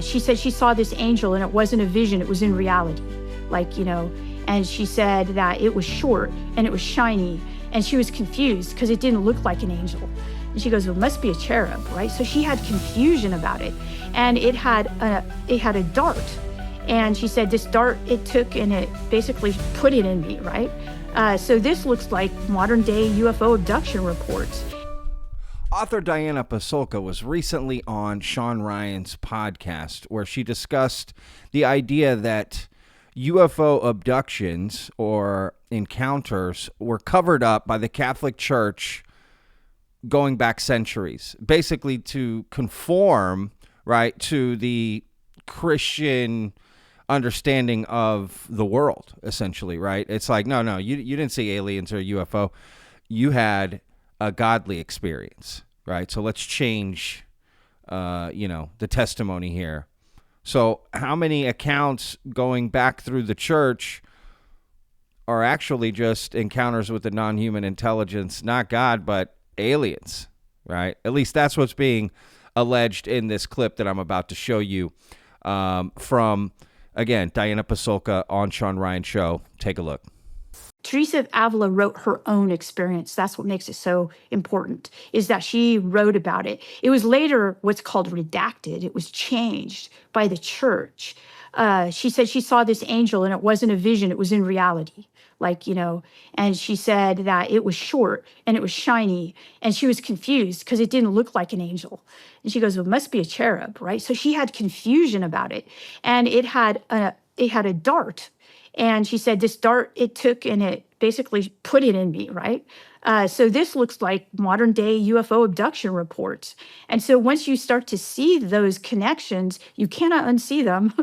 She said she saw this angel and it wasn't a vision, it was in reality. And she said that it was short and it was shiny and she was confused because it didn't look like an angel. And she goes, well, it must be a cherub, right? So she had confusion about it. And it had a dart. And she said this dart it took and it basically put it in me, right? So this looks like modern day UFO abduction reports. Author Diana Pasulka was recently on Sean Ryan's podcast where she discussed the idea that UFO abductions or encounters were covered up by the Catholic Church going back centuries, basically to conform, right, to the Christian understanding of the world, essentially, right? It's like, no, you didn't see aliens or UFO. You had a godly experience, right? So let's change, the testimony here. So how many accounts going back through the church are actually just encounters with the non-human intelligence, not God, but aliens, right? At least that's what's being alleged in this clip that I'm about to show you from, again, Diana Pasulka on Sean Ryan Show. Take a look. Teresa of Avila wrote her own experience. That's what makes it so important, is that she wrote about it. It was later what's called redacted. It was changed by the church. She said she saw this angel and it wasn't a vision, it was in reality. And she said that it was short and it was shiny and she was confused because it didn't look like an angel. And she goes, well, it must be a cherub, right? So she had confusion about it. And it had a dart. And she said this dart it took and it basically put it in me, right? So this looks like modern day UFO abduction reports. And so once you start to see those connections, you cannot unsee them.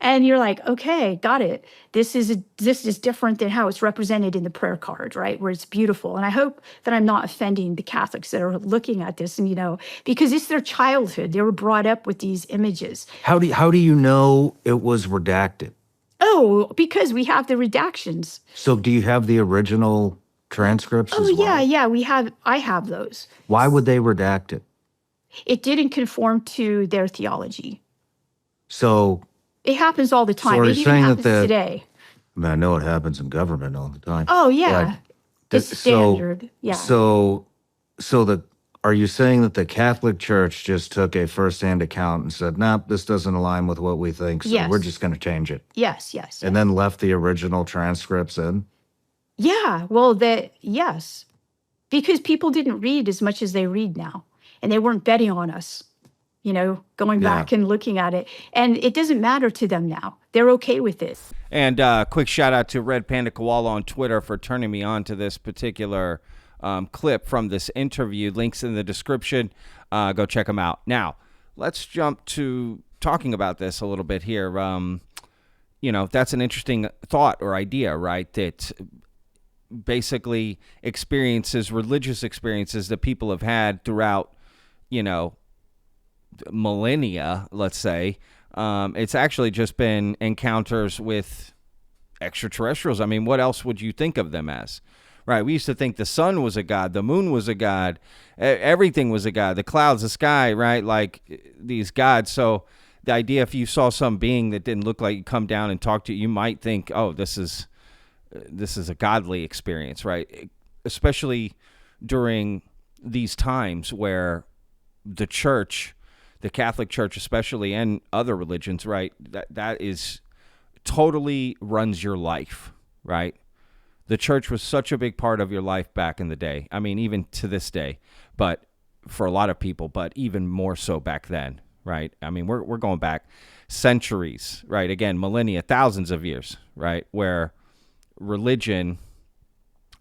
And you're like, okay, got it. This is different than how it's represented in the prayer card, right? Where it's beautiful. And I hope that I'm not offending the Catholics that are looking at this, and, because it's their childhood. They were brought up with these images. How do you know it was redacted? Oh, because we have the redactions. So do you have the original transcripts as well? Yeah, I have those. Why would they redact it? It didn't conform to their theology. So it happens all the time. So it even happens today. I mean, I know it happens in government all the time. Oh, yeah. It's standard. Yeah. Are you saying that the Catholic Church just took a first-hand account and said, nope, this doesn't align with what we think, so we're just going to change it? Yes. And then left the original transcripts in? Yeah, well, yes. Because people didn't read as much as they read now. And they weren't betting on us, going back and looking at it. And it doesn't matter to them now. They're okay with it. And quick shout out to Red Panda Koala on Twitter for turning me on to this particular clip from this interview. Links in the description. Go check them out. Now, let's jump to talking about this a little bit here. That's an interesting thought or idea, right? That basically religious experiences that people have had throughout, millennia, let's say. It's actually just been encounters with extraterrestrials. I mean, what else would you think of them as? Right, we used to think the sun was a god, the moon was a god, everything was a god, the clouds, the sky, right? Like these gods. So the idea, if you saw some being that didn't look like you come down and talk to you, you might think, oh, this is a godly experience, right? Especially during these times where the church, the Catholic Church especially, and other religions, right? That is totally runs your life, right? The church was such a big part of your life back in the day. I mean, even to this day, but for a lot of people, but even more so back then, right? I mean, we're going back centuries, right? Again, millennia, thousands of years, right? Where religion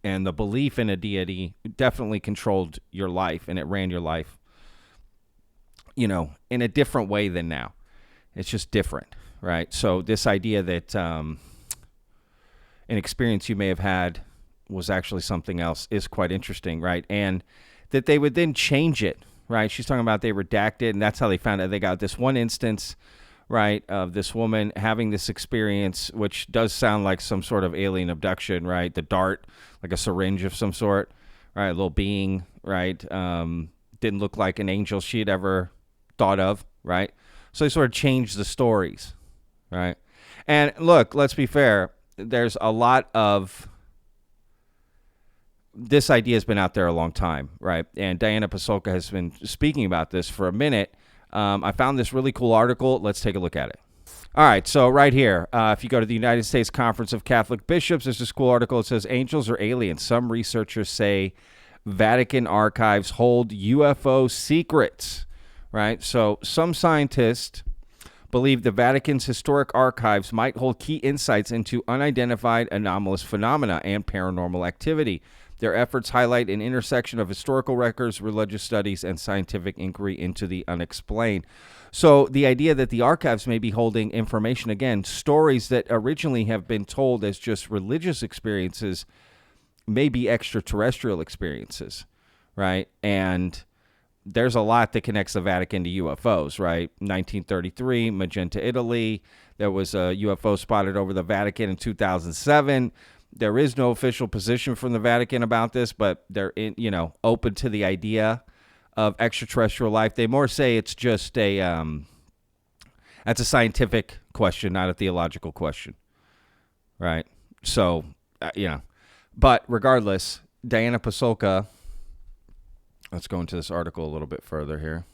and the belief in a deity definitely controlled your life, and it ran your life, in a different way than now. It's just different, right? So this idea that an experience you may have had was actually something else is quite interesting, right? And that they would then change it, right? She's talking about they redacted, and that's how they found out. They got this one instance, right, of this woman having this experience, which does sound like some sort of alien abduction, right? The dart, like a syringe of some sort, right? A little being, right? Didn't look like an angel she had ever thought of, right? So they sort of changed the stories, right? And look, let's be fair. There's a lot of this idea has been out there a long time, right? And Diana Pasulka has been speaking about this for a minute. I found this really cool article. Let's take a look at it. All right, so right here, if you go to the United States Conference of Catholic Bishops, there's this cool article. It says, angels or aliens? Some researchers say Vatican archives hold UFO secrets, right? So some scientists believe the Vatican's historic archives might hold key insights into unidentified anomalous phenomena and paranormal activity. Their efforts highlight an intersection of historical records, religious studies, and scientific inquiry into the unexplained. So the idea that the archives may be holding information, again, stories that originally have been told as just religious experiences, may be extraterrestrial experiences, right? And there's a lot that connects the Vatican to UFOs, right? 1933, Magenta, Italy. There was a UFO spotted over the Vatican in 2007. There is no official position from the Vatican about this, but they're open to the idea of extraterrestrial life. They more say it's just that's a scientific question, not a theological question, right? So, but regardless, Diana Pasulka, let's go into this article a little bit further here.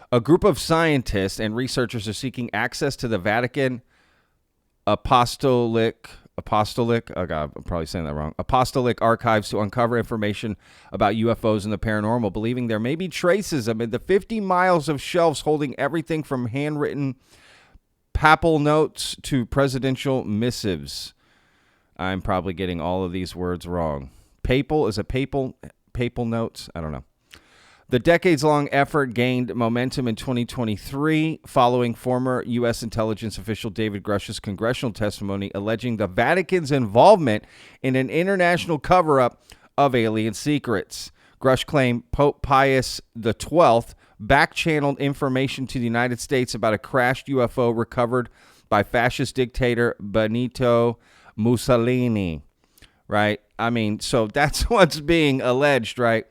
A group of scientists and researchers are seeking access to the Vatican apostolic archives to uncover information about UFOs and the paranormal, believing there may be traces amid the 50 miles of shelves holding everything from handwritten papal notes to presidential missives. I'm probably getting all of these words wrong. Papal notes? I don't know. The decades-long effort gained momentum in 2023 following former U.S. intelligence official David Grush's congressional testimony alleging the Vatican's involvement in an international cover-up of alien secrets. Grush claimed Pope Pius XII back-channeled information to the United States about a crashed UFO recovered by fascist dictator Benito Mussolini, right? I mean, so that's what's being alleged, right?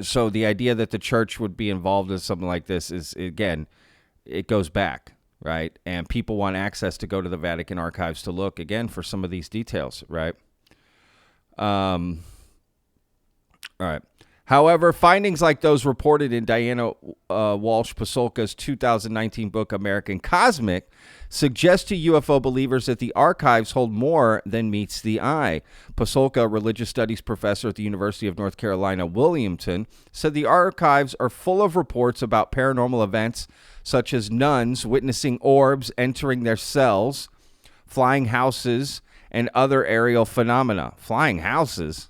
So the idea that the church would be involved in something like this is, again, it goes back, right? And people want access to go to the Vatican archives to look, again, for some of these details, right? All right. However, findings like those reported in Diana Walsh Pasulka's 2019 book, American Cosmic, suggest to UFO believers that the archives hold more than meets the eye. Pasulka, a religious studies professor at the University of North Carolina, Wilmington, said the archives are full of reports about paranormal events such as nuns witnessing orbs entering their cells, flying houses, and other aerial phenomena. Flying houses?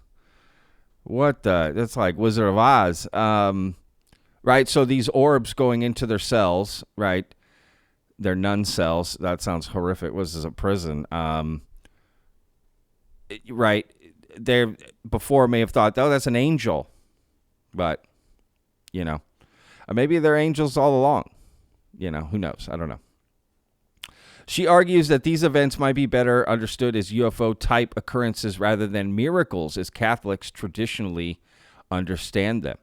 What the? That's like Wizard of Oz. Right? So these orbs going into their cells, right? Their nun cells. That sounds horrific. This is a prison. Right? They before may have thought, oh, that's an angel. But, maybe they're angels all along. Who knows? I don't know. She argues that these events might be better understood as UFO-type occurrences rather than miracles, as Catholics traditionally understand them.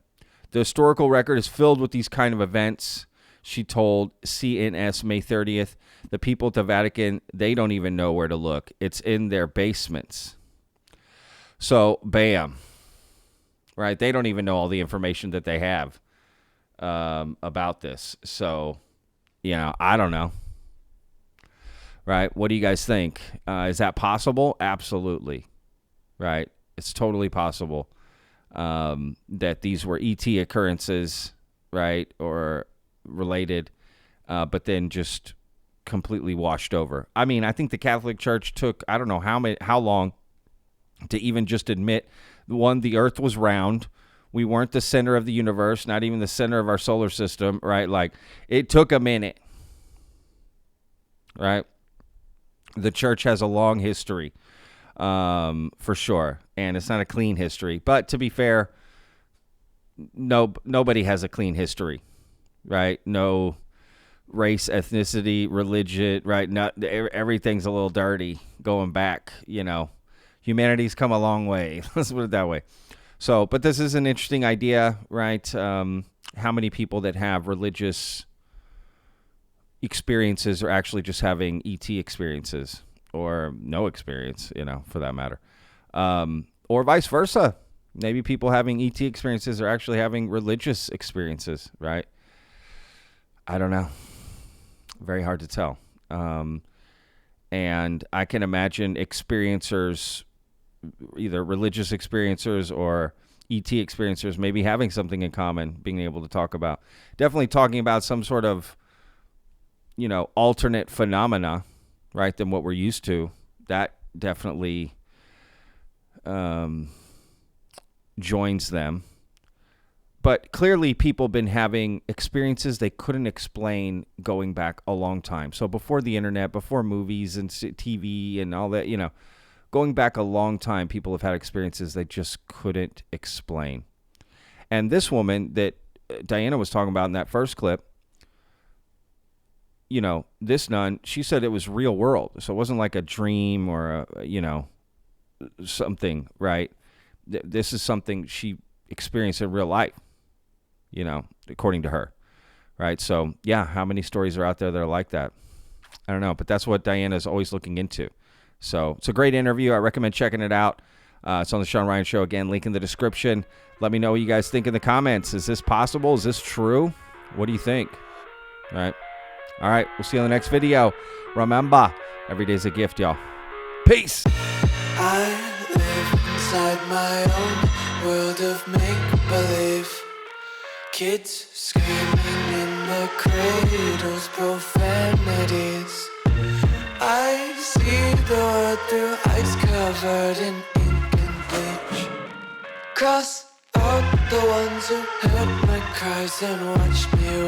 The historical record is filled with these kind of events, she told CNS May 30th. The people at the Vatican, they don't even know where to look. It's in their basements. So, bam. Right? They don't even know all the information that they have about this. So, I don't know. Right? What do you guys think? Is that possible? Absolutely. Right? It's totally possible that these were ET occurrences, right, or related, but then just completely washed over. I mean, I think the Catholic Church took, I don't know how long to even just admit, one, the earth was round. We weren't the center of the universe, not even the center of our solar system, right? Like, it took a minute, right? The church has a long history, for sure, and it's not a clean history. But to be fair, nobody has a clean history, right? No race, ethnicity, religion, right? Not everything's a little dirty going back, Humanity's come a long way. Let's put it that way. So, but this is an interesting idea, right? How many people that have religious experiences are actually just having ET experiences or no experience, for that matter. Or vice versa. Maybe people having ET experiences are actually having religious experiences, right? I don't know. Very hard to tell. And I can imagine experiencers, either religious experiencers or ET experiencers, maybe having something in common, being able to talk about. Definitely talking about some sort of, alternate phenomena, right, than what we're used to. That definitely joins them. But clearly people have been having experiences they couldn't explain going back a long time. So before the internet, before movies and TV and all that, going back a long time, people have had experiences they just couldn't explain. And this woman that Diana was talking about in that first clip, this nun, she said it was real world. So it wasn't like a dream or something, right? This is something she experienced in real life, according to her, right? So, yeah, how many stories are out there that are like that? I don't know, but that's what Diana's always looking into. So it's a great interview. I recommend checking it out. It's on the Sean Ryan Show. Again, link in the description. Let me know what you guys think in the comments. Is this possible? Is this true? What do you think? All right. We'll see you on the next video. Remember, every day's a gift, y'all. Peace. I live inside my own world of make-believe. Kids screaming in the cradles, profanities. I see the world through ice covered in ink and bleach. Cross out the ones who heard my cries and watched me